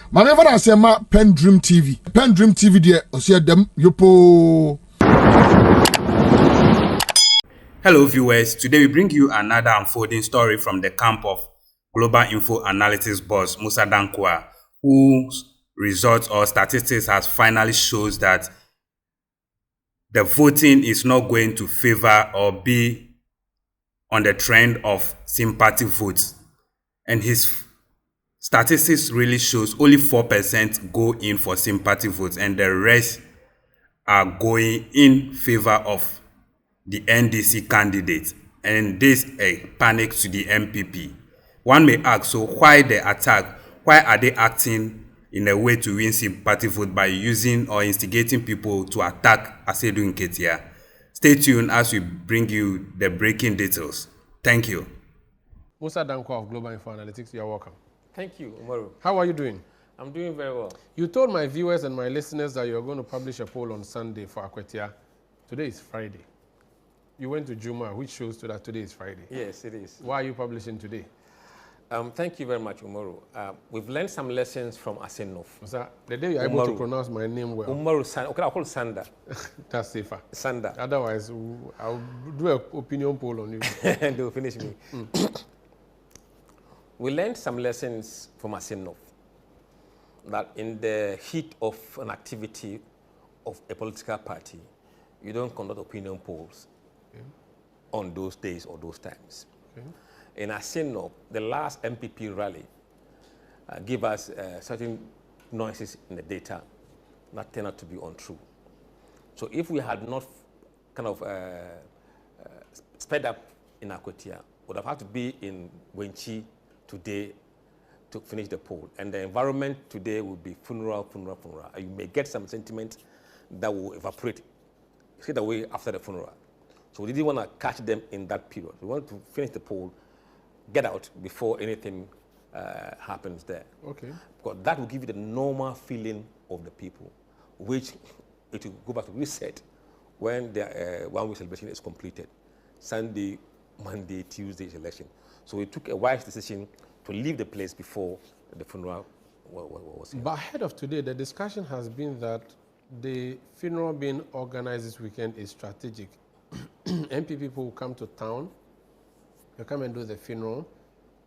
Manever I say ma PENDREAM TV. PENDREAM TV there, osia dem yopo. Hello viewers, today we bring you another unfolding story from the camp of Global Info Analytics boss Musa Dankwa, whose results or statistics has finally shows that the voting is not going to favor or be on the trend of sympathy votes. And his statistics really shows only 4% go in for sympathy votes and the rest are going in favor of the NDC candidate, and this a panic to the NPP. One may ask, so why the attack? Why are they acting in a way to win sympathy vote by using or instigating people to attack Asedu Nketia? Stay tuned as we bring you the breaking details. Thank you. Musa Dankwa of Global Info Analytics, you are welcome. Thank you, Umaru. How are you doing? I'm doing very well. You told my viewers and my listeners that you're going to publish a poll on Sunday for Akwatia. Today is Friday. You went to Juma, which shows that today is Friday. Yes, it is. Why are you publishing today? Thank you very much, Umaru. We've learned some lessons from Asenov. Sir, the day you're able to pronounce my name well. Umaru Sanda. Okay, I'll call Sanda. That's safer. Sanda. Otherwise, I'll do an opinion poll on you. And they'll finish me. We learned some lessons from Asenov. That in the heat of an activity of a political party, you don't conduct opinion polls on those days or those times. Okay. In Asenov, the last NPP rally gave us certain noises in the data that turned out to be untrue. So if we had not kind of sped up in Akwatia, would have had to be in Wenchi today to finish the poll. And the environment today will be funeral. You may get some sentiment that will evaporate straight away after the funeral. So we didn't want to catch them in that period. We wanted to finish the poll, get out before anything happens there. Okay. Because that will give you the normal feeling of the people, which it will go back to reset when the 1 week celebration is completed. Sunday, Monday, Tuesday's election. So we took a wise decision to leave the place before the funeral was here. But ahead of today, the discussion has been that the funeral being organized this weekend is strategic. NPP people will come to town, they come and do the funeral,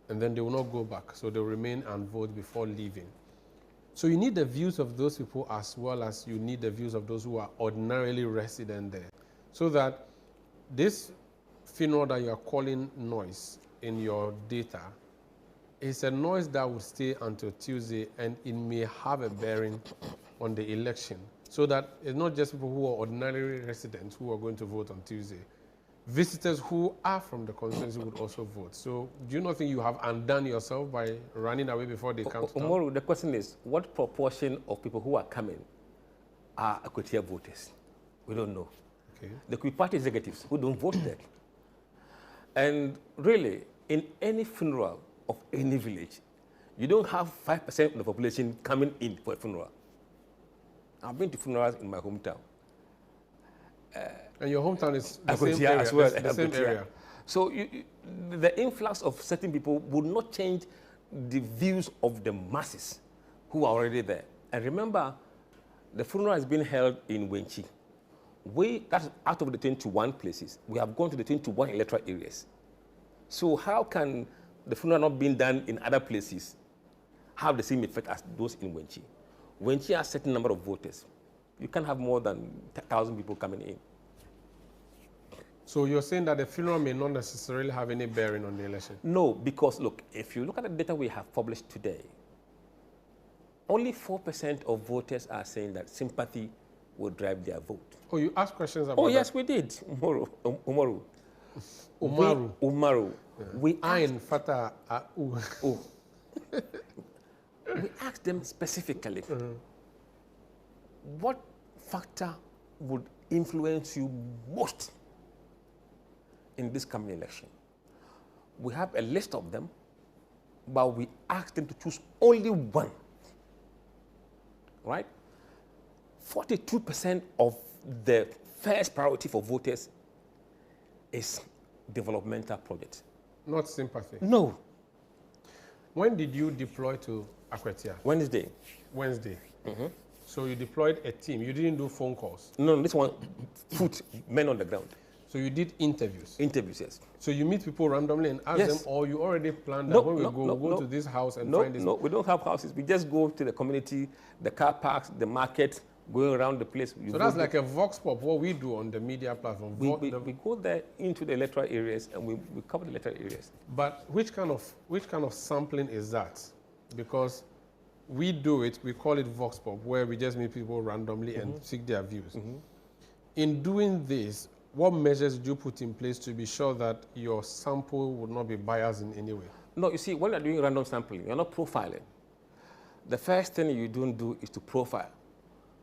and then they will not go back. So they'll remain and vote before leaving. So you need the views of those people as well as you need the views of those who are ordinarily resident there. So that this funeral that you are calling noise in your data is a noise that will stay until Tuesday and it may have a bearing on the election. So that it's not just people who are ordinary residents who are going to vote on Tuesday. Visitors who are from the constituency would also vote. So do you not think you have undone yourself by running away before they come to town? Umaru, the question is, what proportion of people who are coming are Akwatia voters? We don't know. Okay. The Kui party executives who don't vote there. And really, in any funeral of any village, you don't have 5% of the population coming in for a funeral. I've been to funerals in my hometown. And your hometown is the Akwatia same area, as well. the same area. So the influx of certain people would not change the views of the masses who are already there. And remember, the funeral has been held in Wenchi. That's out of the 21 places. We have gone to the 21 electoral areas. So how can the funeral not being done in other places have the same effect as those in Wenchi? Wenchi has a certain number of voters. You can't have more than 1,000 people coming in. So you're saying that the funeral may not necessarily have any bearing on the election? No, because look, if you look at the data we have published today, only 4% of voters are saying that sympathy will drive their vote. Oh, you asked questions about that? Oh, yes, we did. Umaru. Umaru. Yeah. We asked them specifically, what factor would influence you most in this coming election? We have a list of them, but we asked them to choose only one, right? 42% of the first priority for voters is developmental projects. Not sympathy? No. When did you deploy to Akwatia? Wednesday. Wednesday. So you deployed a team. You didn't do phone calls. No, this one, foot, men on the ground. So you did interviews. Interviews, yes. So you meet people randomly and ask them, or you already planned that when we go to this house and find this? No, we don't have houses. We just go to the community, the car parks, the market, going around the place. So that's like a vox pop, what we do on the media platform. We go there into the electoral areas and we cover the electoral areas. But which kind of sampling is that? Because we do it, we call it vox pop, where we just meet people randomly and seek their views. In doing this, what measures do you put in place to be sure that your sample would not be biased in any way? No, you see, when you're doing random sampling, you're not profiling. The first thing you don't do is to profile.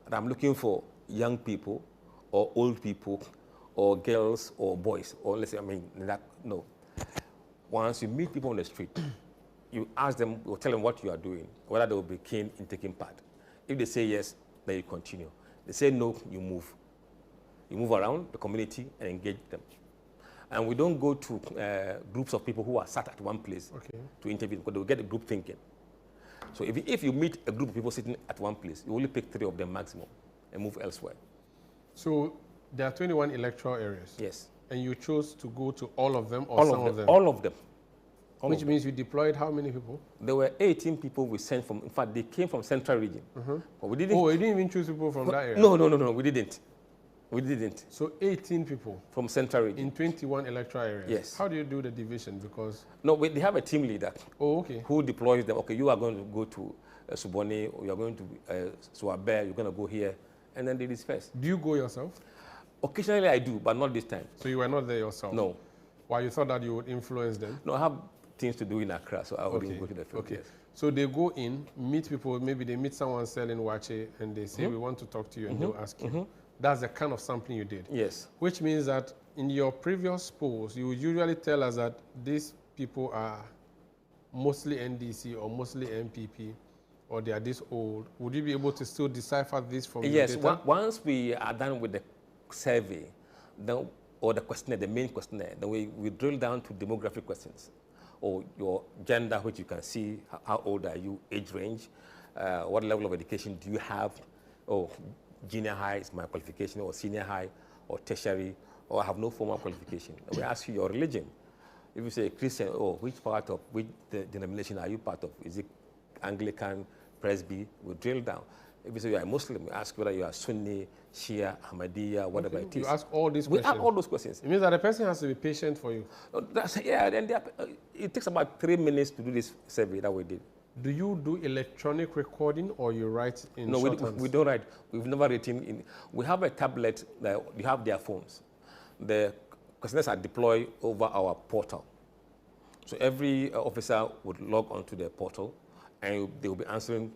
And I'm looking for young people or old people or girls or boys, or let's say, no. Once you meet people on the street, you ask them or tell them what you are doing, whether they will be keen in taking part. If they say yes, then you continue. They say no, you move. You move around the community and engage them. And we don't go to groups of people who are sat at one place to interview because they will get the group thinking. So if you meet a group of people sitting at one place, you only pick 3 of them maximum and move elsewhere. So there are 21 electoral areas? Yes. And you chose to go to all of them or some of them? All of them. Which means you deployed how many people? There were 18 people we sent from, in fact, they came from Central Region. But we didn't. Oh, you didn't even choose people from that area? No, we didn't. We didn't. So 18 people? From Central Region. In 21 electoral areas? Yes. How do you do the division? Because... No, they have a team leader. Oh, okay. Who deploys them. Okay, you are going to go to Suboni, or you are going to Suabe, you're going to go here, and then they disperse. Do you go yourself? Occasionally I do, but not this time. So you were not there yourself? No. Why, you thought that you would influence them? No, I have things to do in Accra, so I wouldn't go to the field. Okay. Yes. So they go in, meet people, maybe they meet someone selling wache, and they say, we want to talk to you, and they'll ask you. That's the kind of sampling you did? Yes. Which means that in your previous polls, you would usually tell us that these people are mostly NDC or mostly NPP, or they are this old. Would you be able to still decipher this from your data? Yes, once we are done with the survey, or the questionnaire, the main questionnaire, then we drill down to demographic questions, or your gender, which you can see, how old are you, age range, what level of education do you have, or junior high is my qualification, or senior high, or tertiary, or I have no formal qualification. And we ask you your religion. If you say Christian, which denomination are you part of? Is it Anglican, Presby? We drill down. If you say you are a Muslim, we ask whether you are Sunni, Shia, Ahmadiyya, whatever it is. You ask all these questions? We ask all those questions. It means that the person has to be patient for you? It takes about 3 minutes to do this survey that we did. Do you do electronic recording or you write in No, shorthands? we don't write. We've never written in. We have a tablet that you have their phones. The questionnaires are deployed over our portal. So every officer would log onto the portal and they will be answering,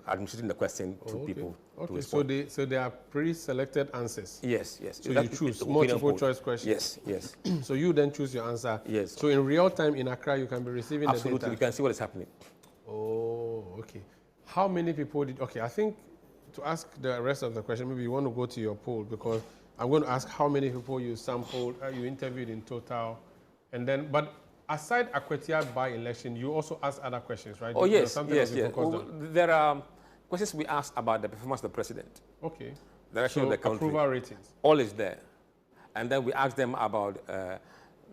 administrating the question to people. Okay, so they are pre-selected answers? Yes. So you choose multiple choice questions? Yes. So you then choose your answer? Yes. So in real time in Accra, you can be receiving the data? Absolutely, you can see what is happening. Oh, okay. How many people did, okay, I think to ask the rest of the question, maybe you want to go to your poll, because I'm going to ask how many people you sampled, you interviewed in total, and then, but aside Akwatia by-election, you also ask other questions, right? Oh, yes. There are questions we ask about the performance of the president. Okay. Direction of the country. Approval ratings. All is there. And then we ask them about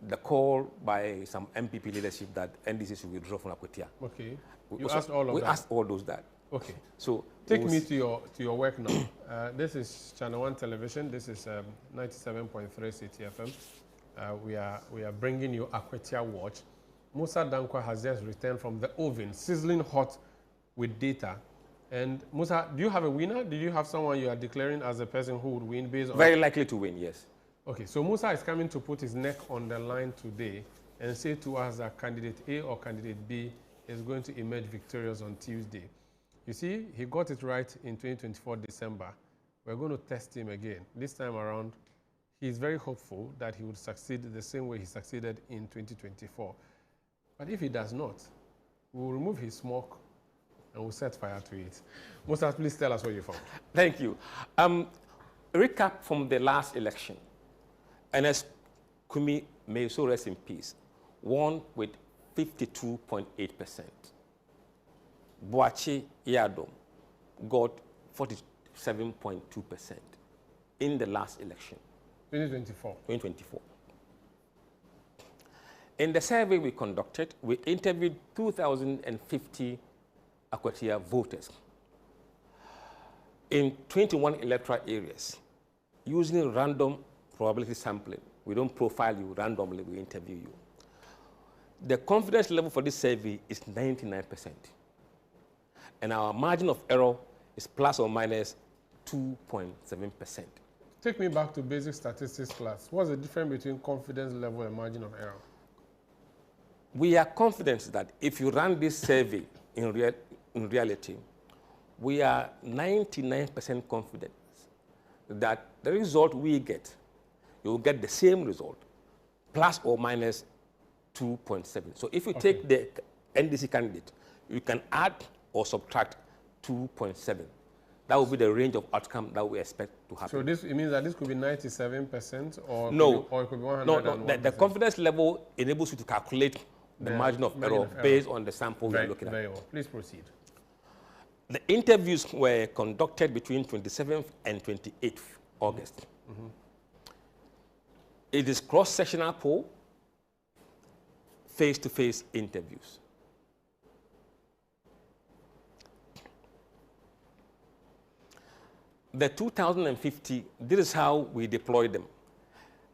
the call by some NPP leadership that NDC should withdraw from Akwatia. Okay. You asked all of that? We asked all those that. Okay. So take me to your work now. This is Channel 1 Television. This is 97.3 City FM. We are bringing you Akwatia Watch. Musa Dankwa has just returned from the oven, sizzling hot with data. And Musa, do you have a winner? Do you have someone you are declaring as the person who would win based on? Very likely to win, yes. Okay, so Musa is coming to put his neck on the line today and say to us that candidate A or candidate B is going to emerge victorious on Tuesday. You see, he got it right in 2024 December. We're going to test him again. This time around, he's very hopeful that he would succeed the same way he succeeded in 2024. But if he does not, we'll remove his smoke and we'll set fire to it. Musa, please tell us what you found. Thank you. Recap from the last election. Ernest Kumi, may so rest in peace, won with 52.8%. Boachi Yadom got 47.2% in the last election. 2024. 2024. In the survey we conducted, we interviewed 2,050 Akwatia voters in 21 electoral areas using random probability sampling. We don't profile you randomly, we interview you. The confidence level for this survey is 99%. And our margin of error is plus or minus 2.7%. Take me back to basic statistics class. What's the difference between confidence level and margin of error? We are confident that if you run this survey in reality, we are 99% confident that the result we get, you will get the same result, plus or minus 2.7. So if you take the NDC candidate, you can add or subtract 2.7. That will be the range of outcome that we expect to happen. So this, it means that this could be 97% or, no, or it could be 101%? No, the confidence level enables you to calculate the margin of error based on the sample you're looking at. Very well. Please proceed. The interviews were conducted between 27th and 28th August. It is cross-sectional poll, face-to-face interviews. The 2,050, this is how we deploy them.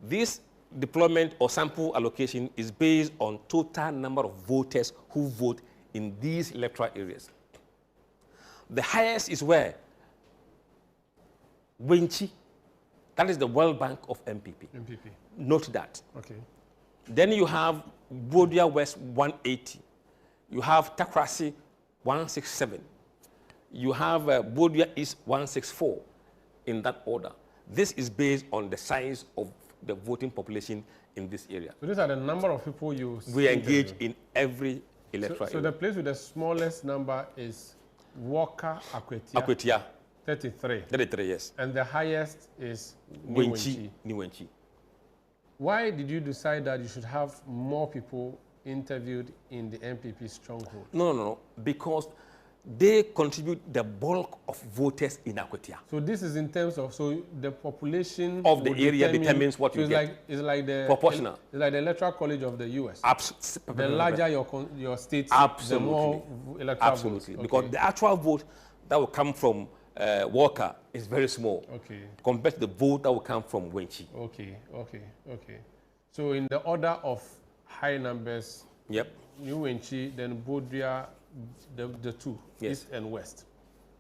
This deployment or sample allocation is based on total number of voters who vote in these electoral areas. The highest is where? Wenchi, that is the World Bank of NPP. NPP. Note that. Okay. Then you have Bodia West 180. You have Takrasi 167. You have Bodia East 164 in that order. This is based on the size of the voting population in this area. So these are the number of people we engage in every electoral area. So the place with the smallest number is Walker Akwatia. Akwatia. 33. 33, yes. And the highest is Wenchi. Why did you decide that you should have more people interviewed in the NPP stronghold? No. Because they contribute the bulk of voters in Akwatia. So this is in terms of, so the population of the area determines what you get. It's like the proportional. It's like the electoral college of the US. Absolutely. The larger your state, absolutely, the more electoral absolutely. votes. Because the actual vote that will come from Walker is very small. Okay. Compared to the vote that will come from Wenchi. Okay. So in the order of high numbers, yep. New Wenchi, then Bodia, the two, yes. East and West.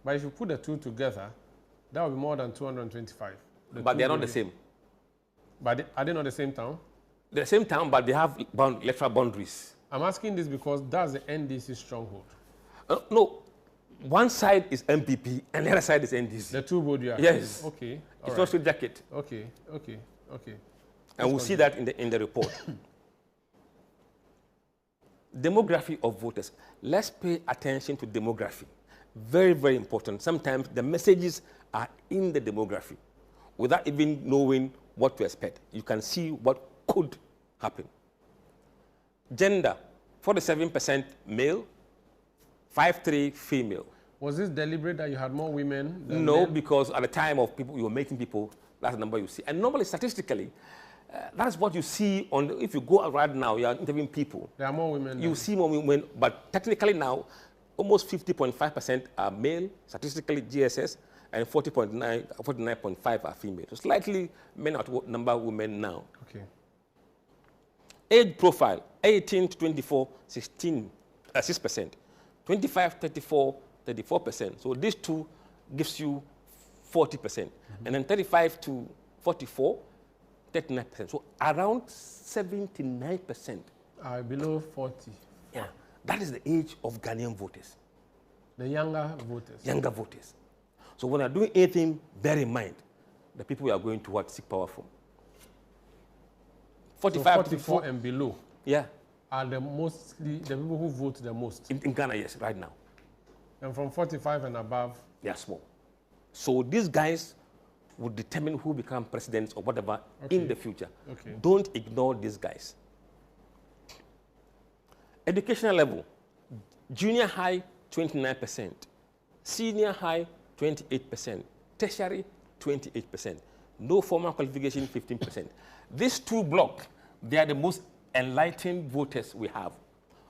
But if you put the two together, that would be more than 225. But they are not the same. But are they not the same town? They're the same town, but they have electoral boundaries. I'm asking this because that's the NDC stronghold. No, one side is NPP and the other side is NDC. The two Bodia? Yes. Okay. It's not a jacket. Okay. And we'll see that in the report. Demography of voters. Let's pay attention to demography. Very, very important. Sometimes the messages are in the demography without even knowing what to expect. You can see what could happen. Gender, 47% male, 53% female. Was this deliberate that you had more women than No, men? because at the time of people, you were making people, that's the number you see. And normally, statistically, that's what you see on, if you go right now, you are interviewing people. There are more women. You see more women, but technically now, almost 50.5% are male, statistically GSS, and 49.5% are female. So slightly men outnumber women now. Okay. Age profile, 18 to 24, 6%. 25, 34, 34%. So these two gives you 40%. And then 35 to 44, 39%. So around 79% are below 40. Yeah, that is the age of Ghanaian voters. The younger voters. Younger voters. So when I'm doing anything, bear in mind the people we are going to seek power from. 45 so 44 and below. Yeah. Are the people who vote the most. In Ghana, yes, right now. And from 45 and above? They are small. So these guys would determine who become presidents or whatever in the future. Okay. Don't ignore these guys. Educational level, junior high 29%. Senior high, 28%. Tertiary, 28%. No formal qualification, 15%. These two blocks, they are the most enlightened voters we have.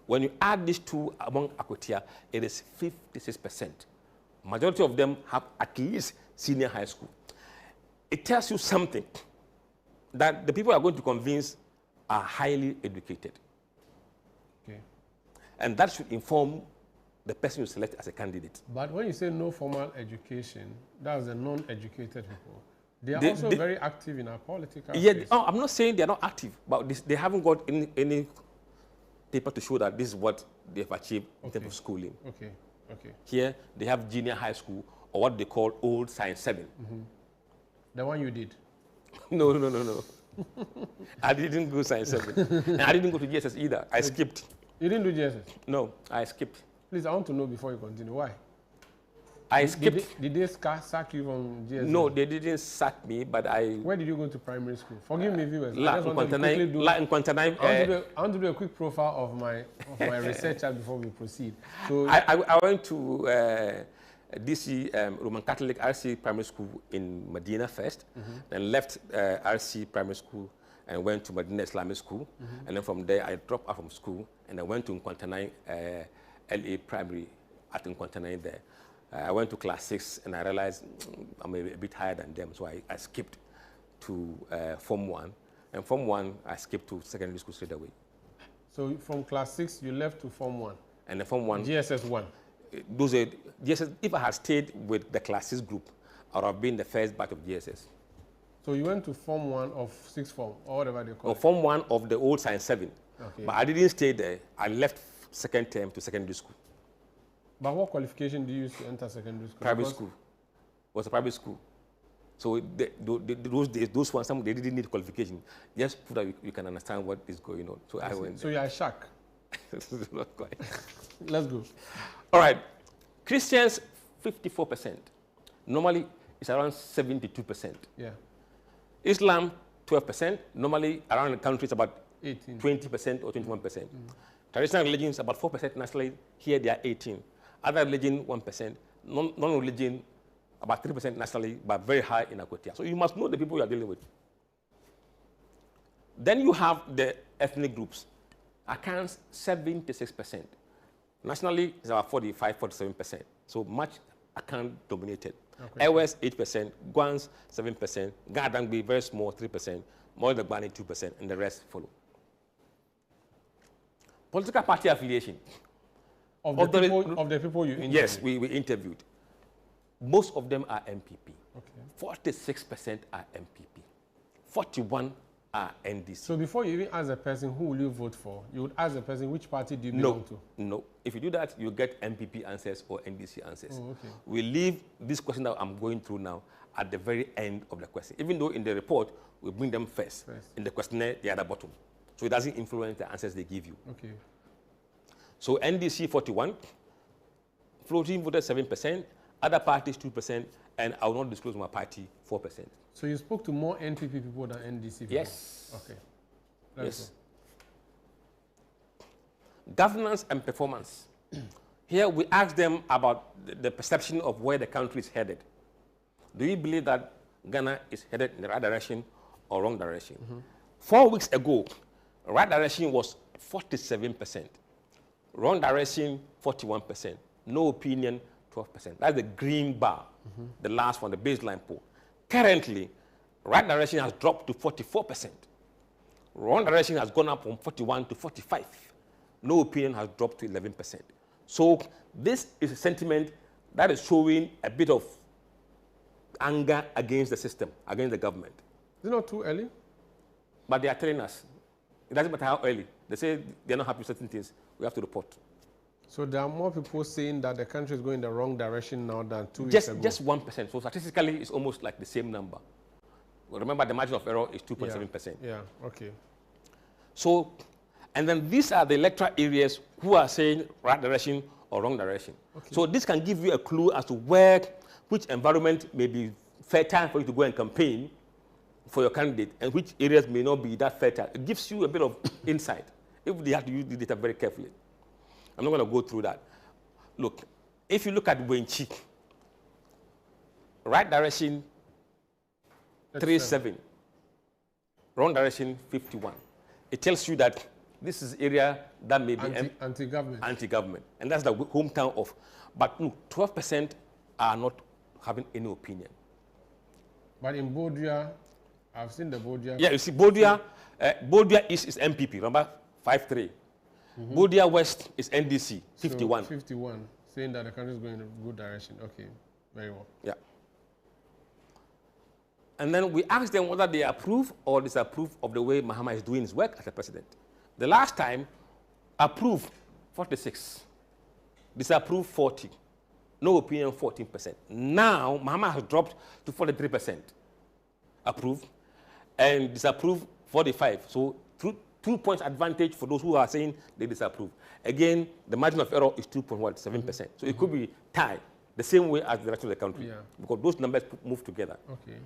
When you add these two among Akwatia, it is 56%. Majority of them have at least senior high school. It tells you something, that the people are going to convince are highly educated. Okay. And that should inform the person you select as a candidate. But when you say no formal education, that's the non-educated people. They are also very active in our political space. Oh, I'm not saying they're not active, but they haven't got any paper to show that this is what they've achieved in terms of schooling. Okay, okay. Here, they have junior high school, or what they call old science 7. The one you did? No. I didn't go science 7. And I didn't go to GSS either. I skipped. You didn't do GSS? No, I skipped. Please, I want to know before you continue. Why? I skipped. Did they sack you from GSS? No, they didn't sack me, but I... Where did you go to primary school? Forgive me, viewers. I want to do a quick profile of my researcher before we proceed. So I went to DC Roman Catholic RC Primary School in Medina first, then left RC Primary School and went to Medina Islamic School, and then from there I dropped out from school and I went to Nkwantanai LA Primary at Nkwantanai there. I went to class 6 and I realized I'm a bit higher than them, so I skipped to Form 1. And Form 1, I skipped to secondary school straight away. So from class 6, you left to Form 1? And the Form 1... GSS 1? GSS, if I had stayed with the class 6 group, I would have been the first batch of GSS. So you went to Form 1 of 6th form, or whatever they call it? Form 1 of the old Science 7. Okay. But I didn't stay there. I left second term to secondary school. But what qualification do you use to enter secondary school? Private school. It was a private school. So those days, those ones, they didn't need qualification. Just so that you can understand what is going on. So I went. So you're a shark? Not quite. Let's go. All right. Christians, 54%. Normally, it's around 72%. Yeah. Islam, 12%. Normally, around the country, it's about 18. 20% or 21%. Traditional religions, about 4% nationally. Here, they are 18%. Other religion, 1%. Non-religion, about 3% nationally, but very high in Akwatia. So you must know the people you are dealing with. Then you have the ethnic groups. Accounts 76%. Nationally, it's about 45, 47%. So much account dominated. Okay. Ewes, 8%. Guans, 7%. Gadangbi, very small, 3%. Moldabani, 2%. And the rest follow. Political party affiliation. Of the people you interviewed? Yes, we interviewed. Most of them are NPP. Okay. 46% are NPP. 41 are NDC. So before you even ask the person who will you vote for, you would ask the person which party do you belong to? No. If you do that, you get NPP answers or NDC answers. Oh, okay. We leave this question that I'm going through now at the very end of the question. Even though in the report, we bring them first. In the questionnaire, they are at the bottom. So it doesn't influence the answers they give you. Okay. So NDC 41, floating voted 7%, other parties 2%, and I will not disclose my party 4%. So you spoke to more NPP people than NDC people? Yes. Okay. Yes. Governance and performance. Here we ask them about the perception of where the country is headed. Do you believe that Ghana is headed in the right direction or wrong direction? 4 weeks ago, right direction was 47%. Wrong direction, 41%. No opinion, 12%. That's the green bar, the last one, the baseline poll. Currently, right direction has dropped to 44%. Wrong direction has gone up from 41 to 45. No opinion has dropped to 11%. So this is a sentiment that is showing a bit of anger against the system, against the government. Is it not too early? But they are telling us. It doesn't matter how early. They say they're not happy with certain things. We have to report. So there are more people saying that the country is going the wrong direction now than 2 weeks ago? Just 1%. So statistically, it's almost like the same number. Well, remember, the margin of error is 2.7%. Yeah, okay. So, and then these are the electoral areas who are saying right direction or wrong direction. Okay. So this can give you a clue as to which environment may be fertile for you to go and campaign for your candidate and which areas may not be that fertile. It gives you a bit of insight if they have to use the data very carefully. I'm not going to go through that. Look, if you look at Wenchi, right direction 37, wrong direction 51. It tells you that this is area that may be anti-government. Anti-government, and that's the hometown of. But look, 12% are not having any opinion. But in Bodia, I've seen the Bodia. Yeah, you see, Bodia East is NPP, remember 5-3. Bodia West is NDC, 51. So 51, saying that the country is going in a good direction. Okay, very well. Yeah. And then we asked them whether they approve or disapprove of the way Mahama is doing his work as a president. The last time, approved 46, disapproved 40, no opinion 14%. Now, Mahama has dropped to 43%. Approved and disapproved 45. So 2 points advantage for those who are saying they disapprove. Again, the margin of error is 2.7%. So it could be tied the same way as the rest of the country, because those numbers move together. Okay.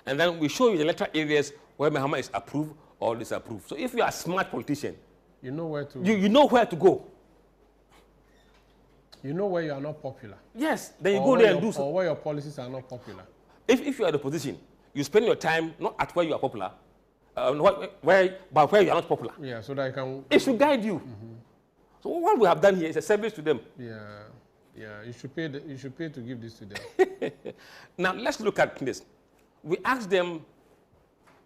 And then we show you the electoral areas where Mahama is approved or disapproved. So if you are a smart politician, you know where to. You know where to go. You know where you are not popular. Yes, then you go there and do so. Or where your policies are not popular. If you are in the position, you spend your time not at where you are popular, but where you are not popular. Yeah, so that you can. It should guide you. So what we have done here is a service to them. Yeah, yeah. You should pay. You should pay to give this to them. Now let's look at this. We asked them,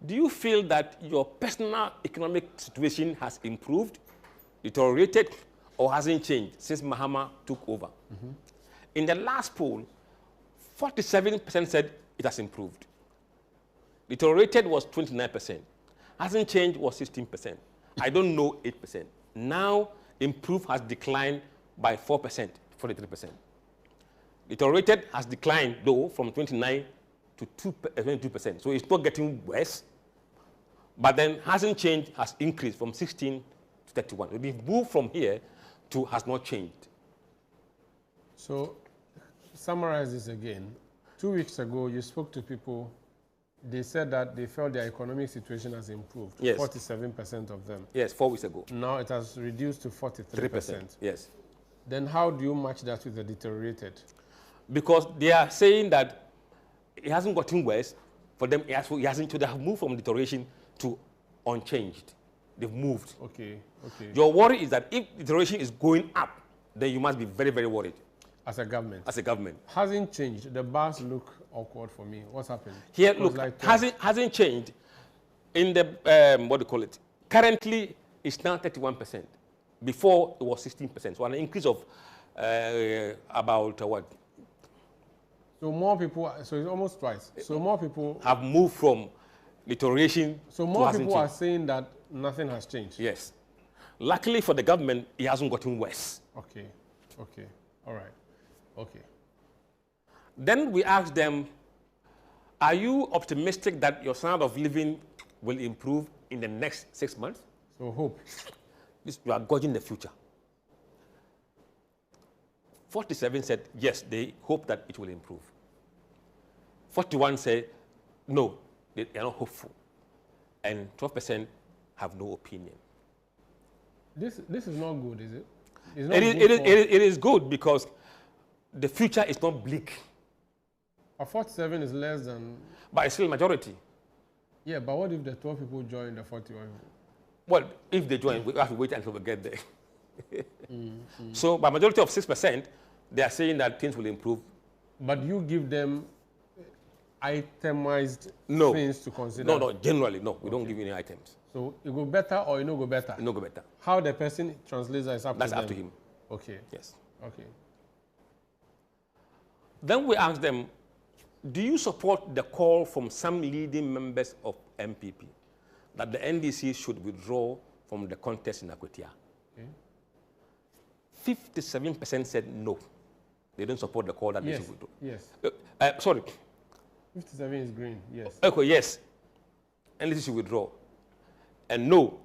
do you feel that your personal economic situation has improved, deteriorated, or hasn't changed since Mahama took over? In the last poll, 47% said it has improved. Deteriorated was 29%. Hasn't changed was 16%. I don't know 8%. Now, improved has declined by 4%, 43%. Deteriorated has declined, though, from 29 to 22%. So it's not getting worse. But then hasn't changed, has increased from 16 to 31. So we've moved from here to has not changed. So summarize this again. 2 weeks ago, you spoke to people. They said that they felt their economic situation has improved. Yes. 47% of them. Yes, 4 weeks ago. Now it has reduced to 43%. Yes. Then how do you match that with the deteriorated? Because they are saying that it hasn't gotten worse. For them, it hasn't. So they have moved from deterioration to unchanged. They've moved. Okay, okay. Your worry is that if deterioration is going up, then you must be very, very worried. As a government? As a government. Hasn't changed. The bars look awkward for me. What's happened? Here, look, like hasn't changed. In the, what do you call it? Currently, it's now 31%. Before, it was 16%. So an increase of about, what? So more people, so it's almost twice. So more people have moved from deterioration. So more people are saying that nothing has changed. Yes. Luckily for the government, it hasn't gotten worse. Okay. Okay. All right. Okay. Then we asked them, are you optimistic that your standard of living will improve in the next 6 months? So hope. You are gauging the future. 47 said, yes, they hope that it will improve. 41 said, no, they are not hopeful. And 12% have no opinion. This is not good, is it? It's not it is good because the future is not bleak. A 47 is less than... But it's still majority. Yeah, but what if the 12 people join the 41? Well, if they join, we have to wait until we get there. So by majority of 6%, they are saying that things will improve. But you give them itemized things to consider? No, generally, no. We don't give you any items. So it go better or it no go better? It no go better. How the person translates that is up to them? That's up to him. Okay. Yes. Okay. Then we asked them, do you support the call from some leading members of NPP that the NDC should withdraw from the contest in Akwatia? Okay. 57% said no. They don't support the call that they should withdraw. Yes. Sorry. 57 is green, yes. Okay, yes. NDC should withdraw. And no.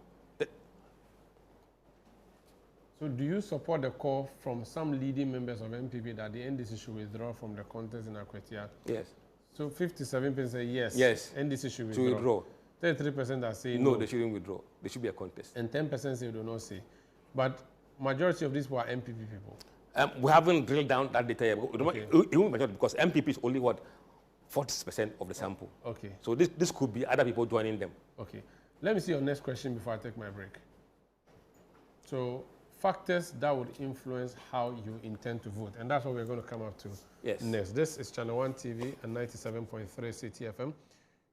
So do you support the call from some leading members of NPP that the NDC should withdraw from the contest in Akwatia? Yes. So 57% say yes. Yes. NDC should withdraw. 33% are saying no. No, they shouldn't withdraw. There should be a contest. And 10% say do not say. But majority of these people are NPP people. We haven't drilled down that data yet. Okay. It won't matter because NPP is only what 40% of the sample. Okay. So this could be other people joining them. Okay. Let me see your next question before I take my break. So factors that would influence how you intend to vote, and that's what we're going to come up to next. This is Channel 1 TV and 97.3 CTFM.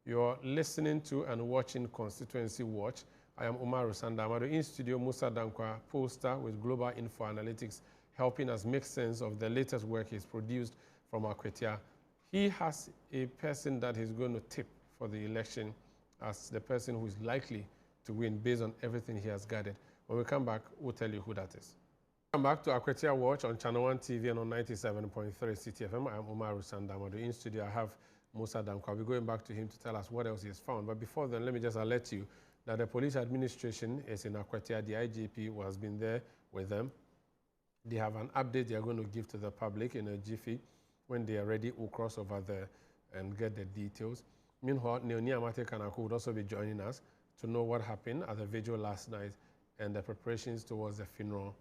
You're listening to and watching Constituency Watch. I am Umaru Sandamado. In studio, Musa Dankwa, pollster with Global Info Analytics, helping us make sense of the latest work he's produced from Akwatia. He has a person that he's going to tip for the election as the person who is likely to win based on everything he has gathered. When we come back, we'll tell you who that is. Come back to Akwatia Watch on Channel 1 TV and on 97.3 CTFM. I am Umaru Sandamado. In studio, I have Musa Dankwa. I'll be going back to him to tell us what else he has found. But before then, let me just alert you that the police administration is in Akwatia. The IGP has been there with them. They have an update they are going to give to the public in a jiffy. When they are ready, we'll cross over there and get the details. Meanwhile, Neonia Amate Kanako would also be joining us to know what happened at the vigil last night and the preparations towards the funeral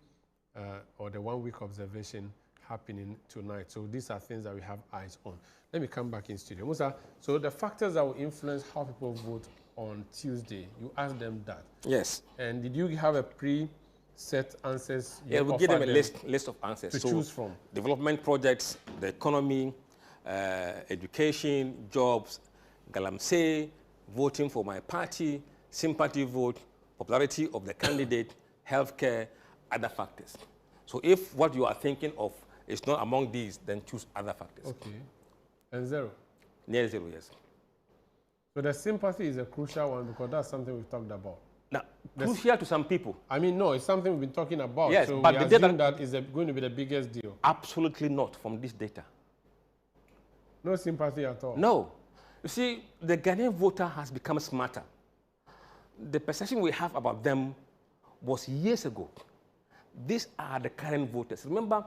or the 1 week observation happening tonight. So these are things that we have eyes on. Let me come back in studio. Musa, so the factors that will influence how people vote on Tuesday, you asked them that. Yes. And did you have a pre-set answers? Yeah, we'll give them a list of answers to choose from. Development projects, the economy, education, jobs, galamsey, voting for my party, sympathy vote, popularity of the candidate, healthcare, other factors. So if what you are thinking of is not among these, then choose other factors. Okay. And zero? Near zero, yes. So the sympathy is a crucial one because that's something we've talked about. Now, crucial to some people. I mean, no, it's something we've been talking about. Yes, so but we the assume data that is going to be the biggest deal. Absolutely not from this data. No sympathy at all? No. You see, the Ghanaian voter has become smarter. The perception we have about them was years ago. These are the current voters. Remember,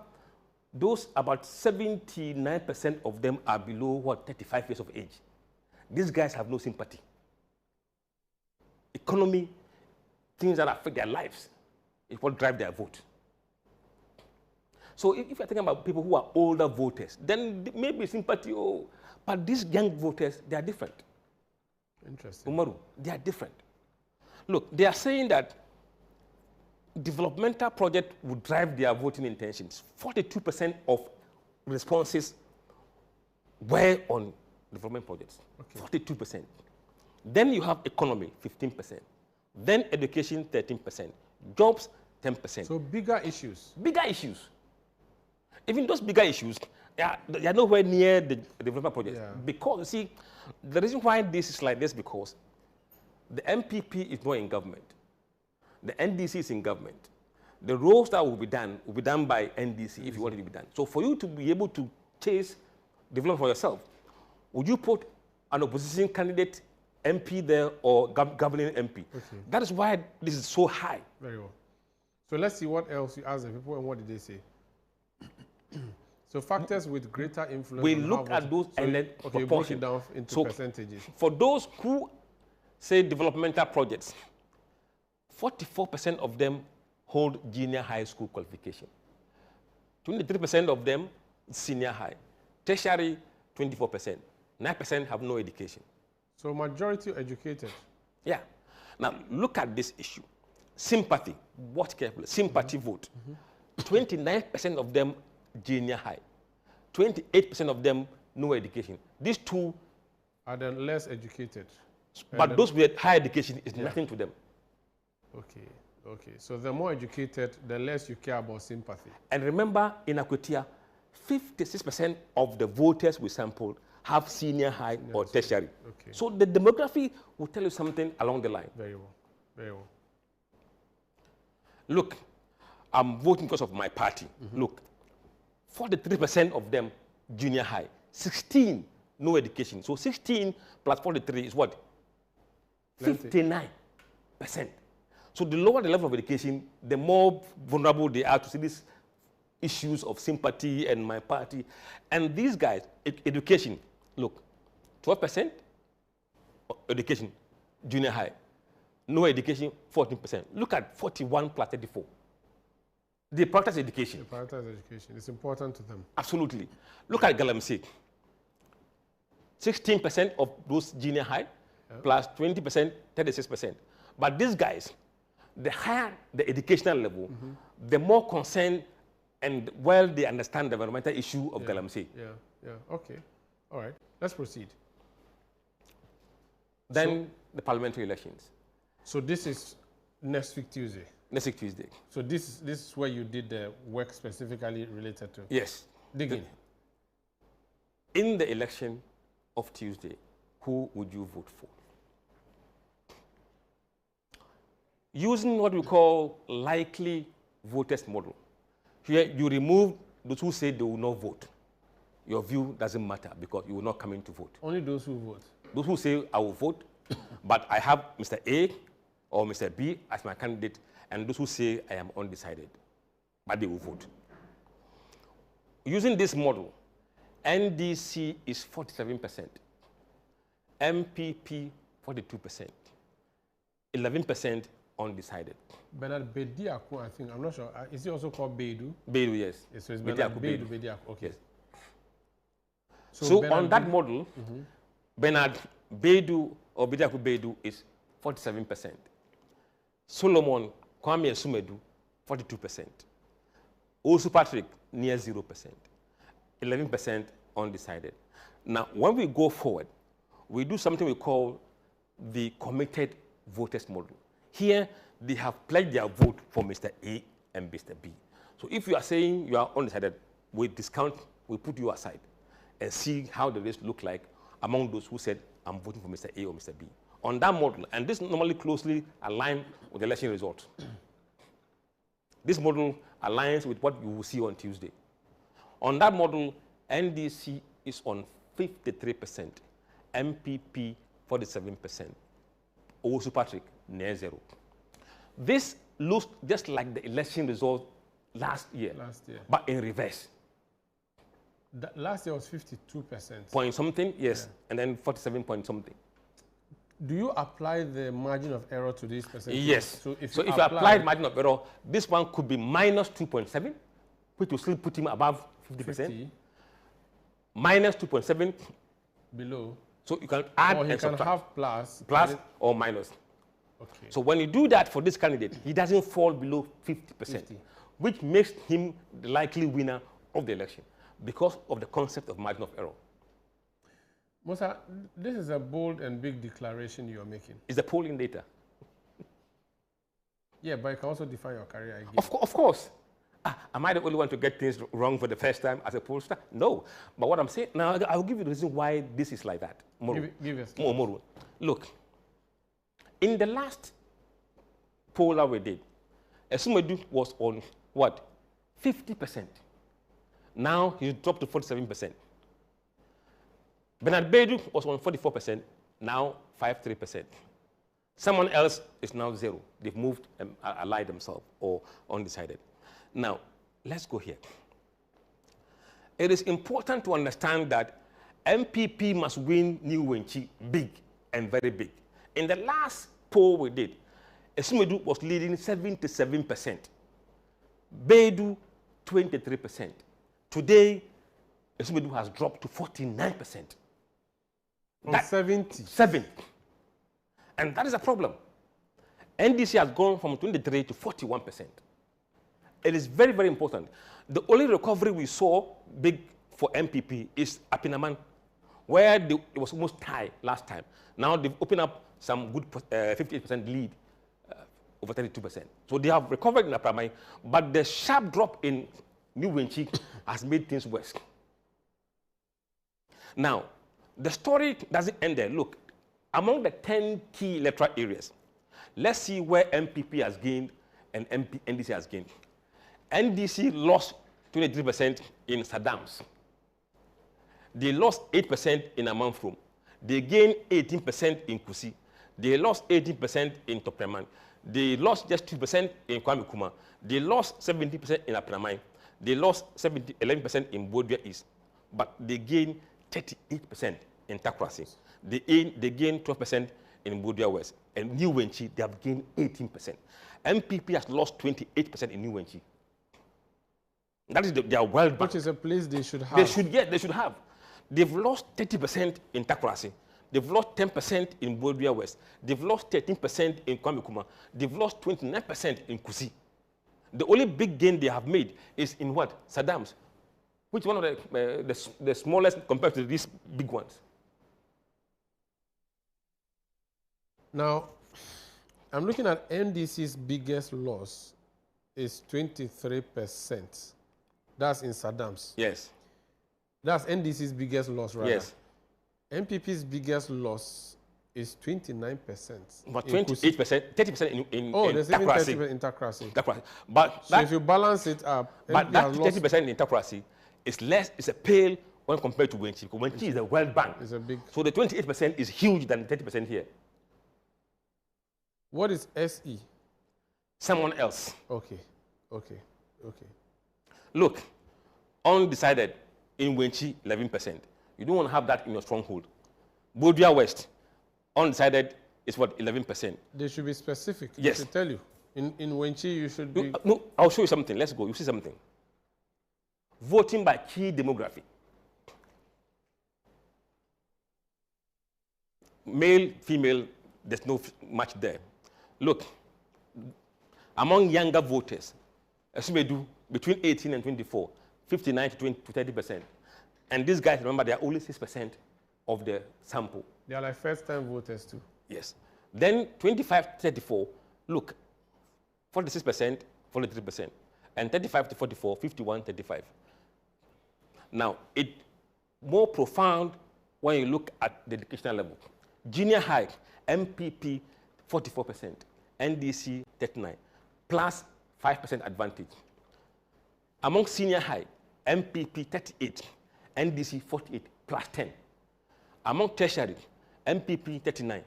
those about 79% of them are below, what, 35 years of age. These guys have no sympathy. Economy, things that affect their lives, is what drive their vote. So if you're thinking about people who are older voters, then maybe sympathy, but these young voters, they are different. Interesting. Umaru, they are different. Look, they are saying that developmental project would drive their voting intentions. 42% of responses were on development projects. Okay. 42%. Then you have economy, 15%. Then education, 13%. Jobs, 10%. So bigger issues. Bigger issues. Even those bigger issues, they are nowhere near the development projects. Yeah. Because, you see, the reason why this is like this because the NPP is not in government. The NDC is in government. The roles that will be done by NDC if you want it to be done. So for you to be able to chase development for yourself, would you put an opposition candidate MP there or governing MP? Okay. That is why this is so high. Very well. So let's see what else you asked the people and what did they say. So factors with greater influence. We look at those and then you broke it down into percentages. For those who say developmental projects, 44% of them hold junior high school qualification. 23% of them senior high. Tertiary, 24%. 9% have no education. So majority educated. Yeah. Now look at this issue. Sympathy. Watch carefully. Sympathy vote. 29% of them junior high. 28% of them no education. These two are then less educated. But those with high education is nothing to them. Okay, okay. So the more educated, the less you care about sympathy. And remember, in Akwatia, 56% of the voters we sampled have senior high or tertiary. Okay. So the demography will tell you something along the line. Very well, very well. Look, I'm voting because of my party. Look, 43% of them junior high, 16 no education. So 16 plus 43 is what? 59%. So the lower the level of education, the more vulnerable they are to see these issues of sympathy and my party. And these guys, education, look, 12% education, junior high. No education, 14%. Look at 41 plus 34. They prioritize education. They prioritize education. It's important to them. Absolutely. Look at Galamsey. 16% of those junior high, plus 20%, 36%. But these guys, the higher the educational level, the more concerned and well they understand the environmental issue of Galamsey. Yeah. Okay. All right. Let's proceed. Then the parliamentary elections. So this is next week Tuesday. Next week Tuesday. So this is where you did the work specifically related to. Yes. Digging. In the election of Tuesday, who would you vote for? Using what we call likely voters model. Here you remove those who say they will not vote. Your view doesn't matter because you will not come in to vote. Only those who vote. Those who say I will vote, but I have Mr. A or Mr. B as my candidate, and those who say I am undecided, but they will vote. Using this model, NDC is 47%, MPP 42%, 11% undecided. Bernard Bediako, I think, I'm not sure. Is he also called Beidou? Beidou, yes. So it's Bernard Bediako. Okay. Yes. So on that model, Bernard Beidou or Bediako Beidou is 47%. Solomon Kwame Sumedu, 42%. Osu Patrick, near 0%. 11% undecided. Now, when we go forward, we do something we call the committed voters model. Here, they have pledged their vote for Mr. A and Mr. B. So if you are saying you are undecided, we discount, we put you aside and see how the race look like among those who said, I'm voting for Mr. A or Mr. B. On that model, and this normally closely aligned with the election results. This model aligns with what you will see on Tuesday. On that model, NDC is on 53%, MPP 47%, Osu Patrick near 0. This looks just like the election result last year. But in reverse. Last year was 52%. Point something, yes, and then 47 point something. Do you apply the margin of error to this percentage? Yes. So if you apply margin of error, this one could be minus 2.7, which will still put him above 50%. 50. Minus 2.7. Below. So you can add or and subtract. Can have plus. Plus or minus. Okay. So when you do that for this candidate, he doesn't fall below 50%, which makes him the likely winner of the election because of the concept of margin of error. Musa, this is a bold and big declaration you are making. It's the polling data. Yeah, but you can also define your career, I guess. Of course. Am I the only one to get things wrong for the first time as a pollster? No. But what I'm saying, now I'll give you the reason why this is like that. Give us. Moru. Look, in the last poll that we did, Esumedu was on what? 50%. Now he's dropped to 47%. Bernard Beidou was on 44%, now 53%. Someone else is now 0. They've moved and allied themselves or undecided. Now, let's go here. It is important to understand that MPP must win New Wenchi big and very big. In the last poll we did, Esumedu was leading 77%. Beidou, 23%. Today, Esumedu has dropped to 49%. That's 70. 7. And that is a problem. NDC has gone from 23 to 41%. It is very, very important. The only recovery we saw big for MPP is Apinaman, where it was almost tied last time. Now they've opened up some good 58% lead, over 32%. So they have recovered in Apinaman, but the sharp drop in New Wenchi has made things worse. Now, the story doesn't end there. Look, among the 10 key electoral areas, let's see where MPP has gained and NDC has gained. NDC lost 23% in Saddam's. They lost 8% in Amanfrom. They gained 18% in Kusi. They lost 18% in Topreman. They lost just 2% in Kwame Kuma. They lost 70% in Apinamai. They lost 11% in Bodua East. But they gained 38% in Takrasi. They gained 12% in Bodua West. And New Wenchi, they have gained 18%. MPP has lost 28% in New Wenchi. That is their World Bank. Which is a place they should have. They should have. They've lost 30% in Takoradi. They've lost 10% in Blėėd West. They've lost 13% in Kwame. They've lost 29% in Kusi. The only big gain they have made is in what? Saddam's, which is one of the smallest compared to these big ones. Now, I'm looking at NDC's biggest loss is 23%. That's in Saddam's. Yes. That's NDC's biggest loss, right? Yes. NPP's biggest loss is 29%. But 28%, 30% in there's even 30% in Takoradi. But so if you balance it up, but that 30% in Takoradi is less, it's a pale when compared to Wenchi. Because Wenchi is the World Bank. It's a big. So the 28% is huge than 30% here. What is SE? Someone else. Okay. Look, undecided in Wenchi, 11%. You don't want to have that in your stronghold. Blėėd West, undecided is what, 11%. They should be specific. Yes. I should tell you. In Wenchi, you should be. No, I'll show you something. Let's go. You see something. Voting by key demography. Male, female, there's no much there. Look, among younger voters, as we do between 18 and 24, 59 to 30%. And these guys, remember, they are only 6% of the sample. They are like first-time voters too. Yes. Then 25 to 34, look, 46%, 43%. And 35 to 44, 51, 35. Now, it's more profound when you look at the educational level. Junior high, NPP, 44%. NDC, 39, plus 5% advantage. Among senior high, NPP, 38. NDC 48 plus 10. Among tertiary, NPP 39,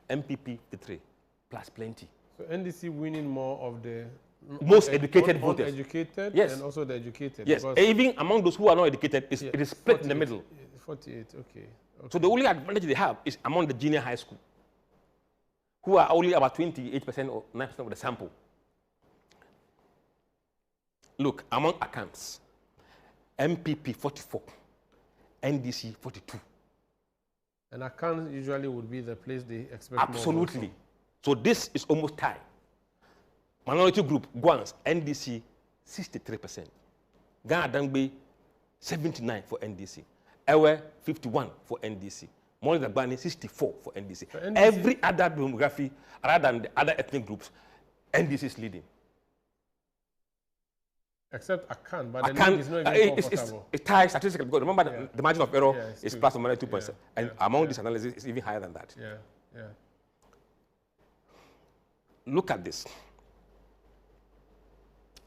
NPP 53 plus plenty. So NDC winning more of the most educated voters. Educated, yes. And also the educated. Yes, even among those who are not educated, it is split 48, in the middle. 48, okay. So the only advantage they have is among the junior high school, who are only about 28% or 9% of the sample. Look, among accounts, NPP 44. NDC 42. And account usually would be the place they expect absolutely more. So this is almost tied. Minority group, Guans, NDC 63%. Ghana Dangbe 79 for NDC. Ewe 51 for NDC. Moni Dagbani 64 for NDC. So NDC. Every other demography, other than the other ethnic groups, NDC is leading. Except Akan, but the league is not even comfortable. It's tied statistically because remember the margin of error is plus or minus 2%. And among this analysis, it's even higher than that. Look at this.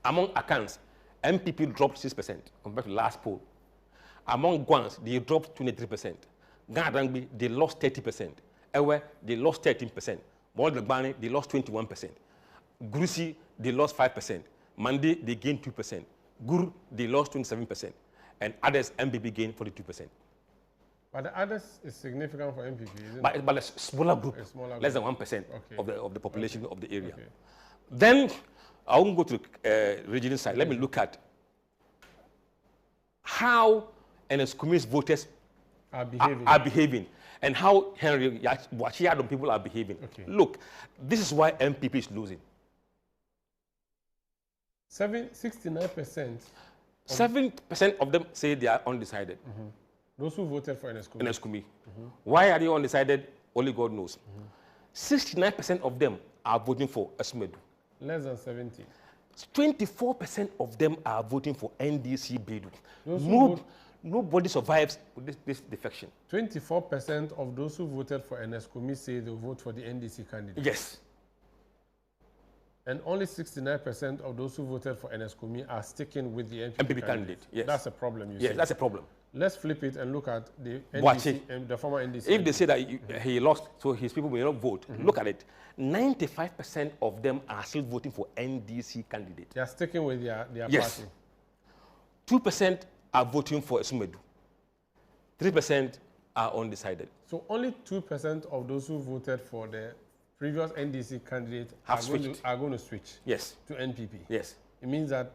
Among Akans, NPP dropped 6% compared to last poll. Among Guans, they dropped 23%. Ghana Dangbe, they lost 30%. Ewe, they lost 13%. Moni Dagbani, they lost 21%. Grusi, they lost 5%. Mandi, they gained 2%. Gur, they lost 27%. And others, MPP gained 42%. But the others is significant for MPP, isn't it? But a smaller group, less than 1% of the population of the area. Then, I won't go to the regional side. Let me look at how NSCOMI's voters are behaving and how Henry Wachiadom people are behaving. Look, this is why MPP is losing. 69%. 7% of them say they are undecided. Those who voted for NSCOMI. Why are they undecided? Only God knows. 69% of them are voting for Asmedu. Less than 70. 24% of them are voting for NDC Blėėd. Nobody survives with this defection. 24% of those who voted for NSCOMI say they'll vote for the NDC candidate. Yes. And only 69% of those who voted for NSCOMI are sticking with the NPP candidate. Yes. That's a problem, you see. Yes, that's a problem. Let's flip it and look at the NDC, the former NDC. If they say that he lost, so his people will not vote, look at it. 95% of them are still voting for NDC candidate. They are sticking with their yes. party. 2% are voting for Asmedu. 3% are undecided. So only 2% of those who voted for the previous NDC candidate are going to switch yes. to NPP. Yes. It means that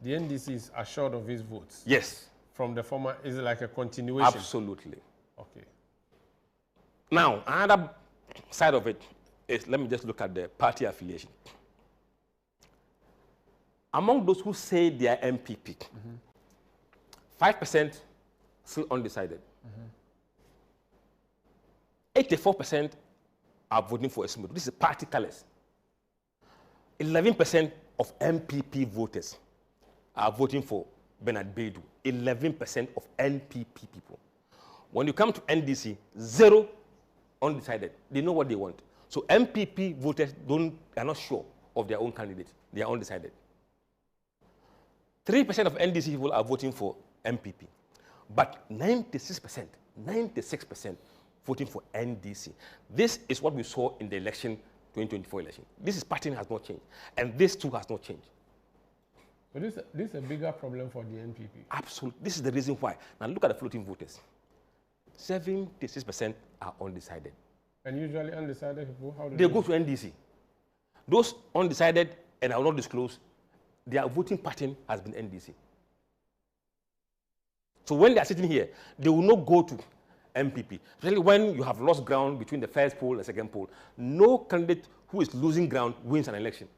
the NDC is assured of its votes? Yes. From the former, is it like a continuation? Absolutely. Okay. Now, another side of it is, let me just look at the party affiliation. Among those who say they are NPP, 5% still undecided. 84% are voting for Esmodo. This is party colors. 11% of NPP voters are voting for Bernard Blėėd. 11% of NPP people. When you come to NDC, 0 undecided. They know what they want. So NPP voters are not sure of their own candidate. They are undecided. 3% of NDC people are voting for NPP. But 96% voting for NDC. This is what we saw in the 2024 election. This pattern has not changed. And this too has not changed. But this is a bigger problem for the NPP. Absolutely. This is the reason why. Now look at the floating voters. 76% are undecided. And usually undecided people, how do they go to NDC. Those undecided, and I will not disclose, their voting pattern has been NDC. So when they are sitting here, they will not go to NPP. Especially when you have lost ground between the first poll and the second poll. No candidate who is losing ground wins an election.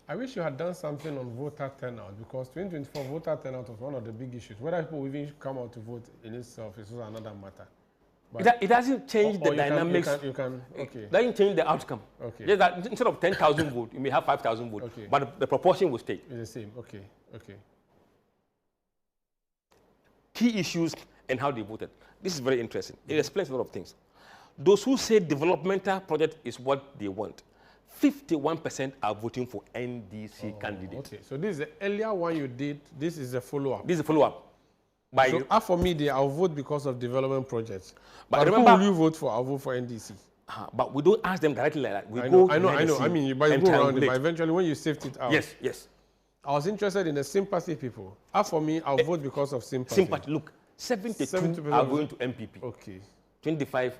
I wish you had done something on voter turnout, because 2024 voter turnout was one of the big issues. Whether people even come out to vote in itself is also another matter. But it doesn't change the dynamics. Okay. It doesn't change the outcome. Okay. Just that instead of 10,000 votes, you may have 5,000 votes. Okay. But the proportion will stay. It's the same. Okay. Okay. Key issues and how they voted. This is very interesting. It explains a lot of things. Those who say developmental project is what they want, 51% are voting for NDC candidate. Okay. So this is the earlier one you did. This is a follow-up. This is a follow-up. So for me, I'll vote because of development projects. But remember, who will you vote for? I'll vote for NDC. But we don't ask them directly like that. I know. I mean, you go around it, but eventually when you sift it out. Yes, yes. I was interested in the sympathy people. For me, I'll vote because of sympathy. Sympathy. Look, 72 are going to NPP. Okay. 25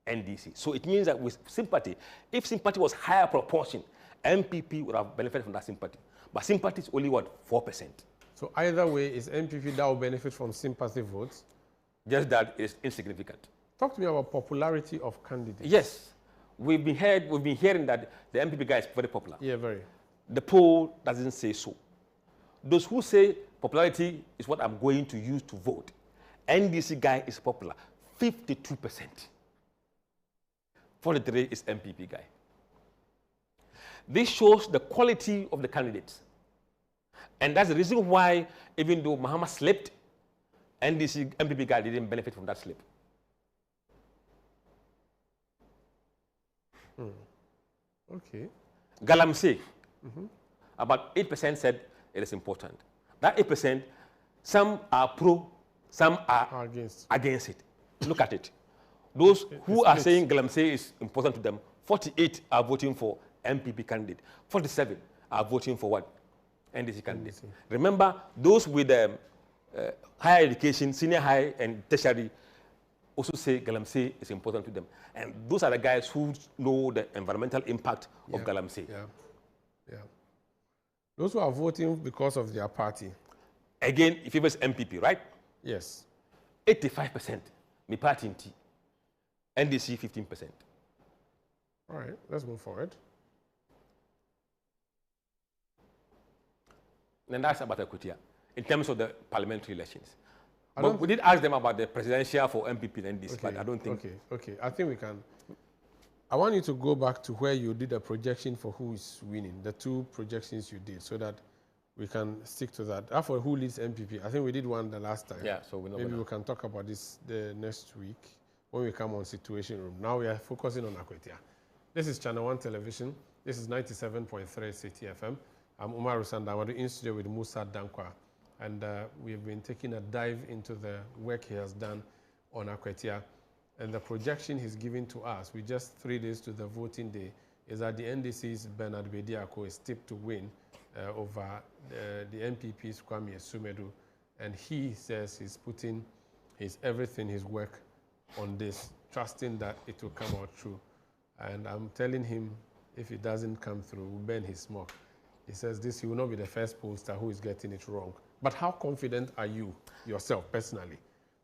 NDC. So it means that with sympathy, if sympathy was higher proportion, NPP would have benefited from that sympathy. But sympathy is only what? 4%. So either way, is NPP that will benefit from sympathy votes? Just that is insignificant. Talk to me about popularity of candidates. Yes. We've been hearing that the NPP guy is very popular. Yeah, very. The poll doesn't say so. Those who say popularity is what I'm going to use to vote, NDC guy is popular, 52%. 43 is NPP guy. This shows the quality of the candidates. And that's the reason why, even though Mahama slipped, NPP guy didn't benefit from that slip. Okay. Galamsey, about 8% said it is important. That 8%, some are pro, some are against it. Look at it. Those who are saying Galamsey is important to them, 48 are voting for NPP candidate. 47 are voting for what? NDC candidate. Remember, those with higher education, senior high and tertiary, also say Galamsey is important to them. And those are the guys who know the environmental impact of Galamsey. Yeah. Yeah. Those who are voting because of their party. Again, it favors NPP, right? Yes. 85%. My party in T. NDC 15%. All right, let's move forward. And that's about Akwatia in terms of the parliamentary elections. But we did ask them about the presidential for NPP and NDC, but I don't think. Okay. I think we can. I want you to go back to where you did a projection for who is winning, the two projections you did, so that we can stick to that. For who leads NPP, I think we did one the last time. Yeah, so maybe we can talk about this the next week when we come on Situation Room. Now we are focusing on Akwatia. This is Channel 1 Television. This is 97.3 City FM. I'm Umar Rusanda. I'm in studio with Musa Dankwa. And we've been taking a dive into the work he has done on Akwatia. And the projection he's giving to us, with just 3 days to the voting day, is that the NDC's Bernard Blėėd is tipped to win over the NPP's Kwame Sumedu. And he says he's putting his work on this, trusting that it will come out true. And I'm telling him, if it doesn't come through, we'll burn his smoke. he says this, he will not be the first pollster who is getting it wrong. But how confident are you, yourself, personally,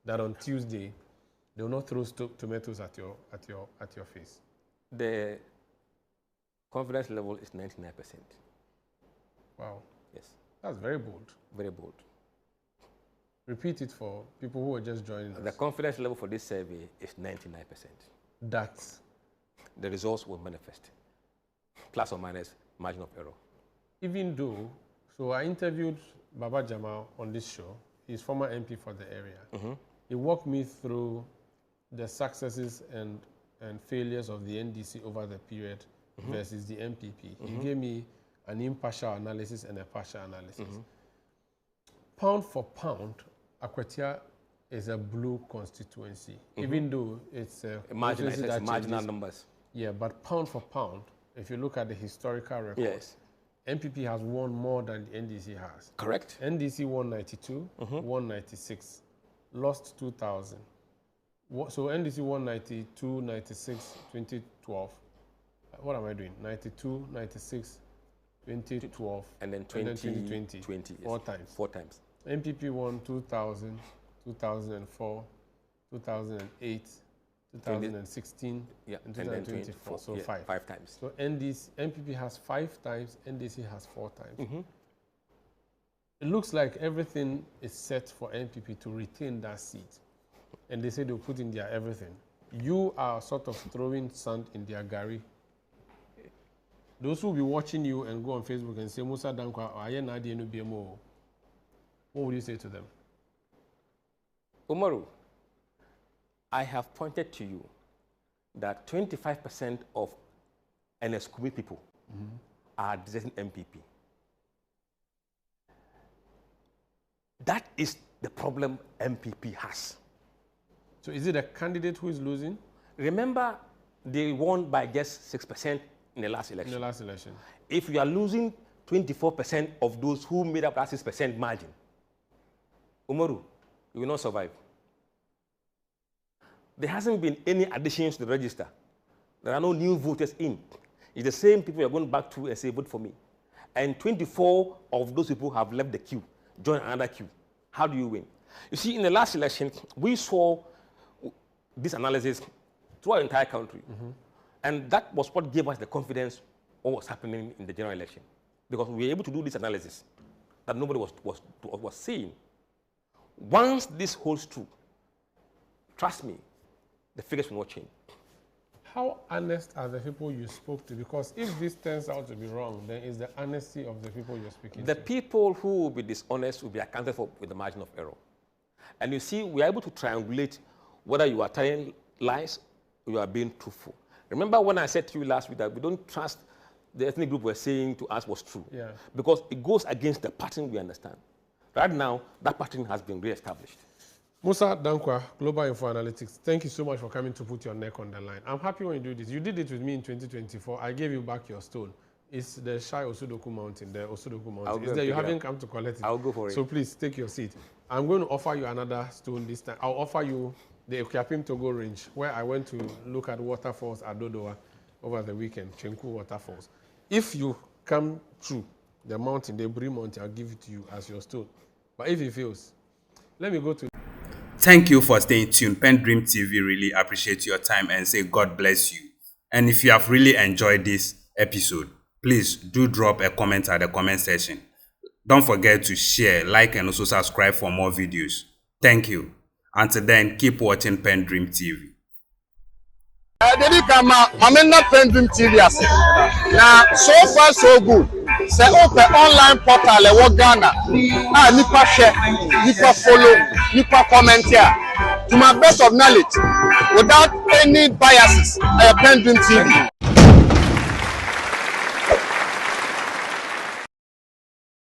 that on Tuesday, they will not throw tomatoes at your face? The confidence level is 99%. Wow. Yes. That's very bold. Very bold. Repeat it for people who are just joining us. The confidence level for this survey is 99%. That's the results will manifest. Plus or minus margin of error. Even though, so I interviewed Baba Jamal on this show. He's former MP for the area. He walked me through the successes and failures of the NDC over the period versus the NPP. He gave me an impartial analysis and a partial analysis. Pound for pound, Akwatia is a blue constituency, even though it's a marginal numbers. Yeah, but pound for pound, if you look at the historical record, yes, NPP has won more than the NDC has. Correct. NDC won 92, won 96, lost 2000. So NDC won 92, 96, 2012. What am I doing? 92, 96, 2012, and then 2020. 20, yes. 4 times. 4 times. NPP won 2000, 2004, 2008, 2016, and 2024. So 5 times. So NPP has 5 times, NDC has 4 times. It looks like everything is set for NPP to retain that seat. And they say they'll put in their everything. You are sort of throwing sand in their gari. Those who will be watching you and go on Facebook and say, Musa Dankwa, what would you say to them? Umaru, I have pointed to you that 25% of NSQB people are deserting MPP. That is the problem MPP has. So is it a candidate who is losing? Remember, they won by just 6% in the last election. In the last election. If you are losing 24% of those who made up that 6% margin, Umaru, you will not survive. There hasn't been any additions to the register. There are no new voters in. It's the same people you're going back to and say, vote for me. And 24 of those people have left the queue, join another queue. How do you win? You see, in the last election, we saw this analysis throughout the entire country. And that was what gave us the confidence what was happening in the general election. Because we were able to do this analysis that nobody was seeing. Once this holds true, trust me, the figures will not change. How honest are the people you spoke to? Because if this turns out to be wrong, then is the honesty of the people you're speaking to? The people who will be dishonest will be accounted for with the margin of error. And you see, we are able to triangulate whether you are telling lies or you are being truthful. Remember when I said to you last week that we don't trust the ethnic group we're saying to us was true? Yeah. Because it goes against the pattern we understand. Right now, that pattern has been re-established. Musa Dankwa, Global Info Analytics, thank you so much for coming to put your neck on the line. I'm happy when you do this. You did it with me in 2024. I gave you back your stone. It's the Shai Osudoku Mountain, the Osudoku Mountain. It's there. You haven't come to collect it. I'll go for it. So please take your seat. I'm going to offer you another stone this time. I'll offer you the Ekiapim Togo Range, where I went to look at waterfalls at Dodowa over the weekend, Chenku Waterfalls. If you come through the mountain, the Blėėd mountain, I'll give it to you as your stone. But if it fails, let me go to... Thank you for staying tuned. PENDREAM TV really appreciate your time and say God bless you. And if you have really enjoyed this episode, please do drop a comment at the comment section. Don't forget to share, like, and also subscribe for more videos. Thank you. Until then, keep watching PENDREAM TV. Dedi kama mamena PENDREAM TV ase. Na so far so good. Say open online portal e wo Ghana. Ah, nipa share, nipa follow, nipa comment here. To my best of knowledge, without any biases, PENDREAM TV.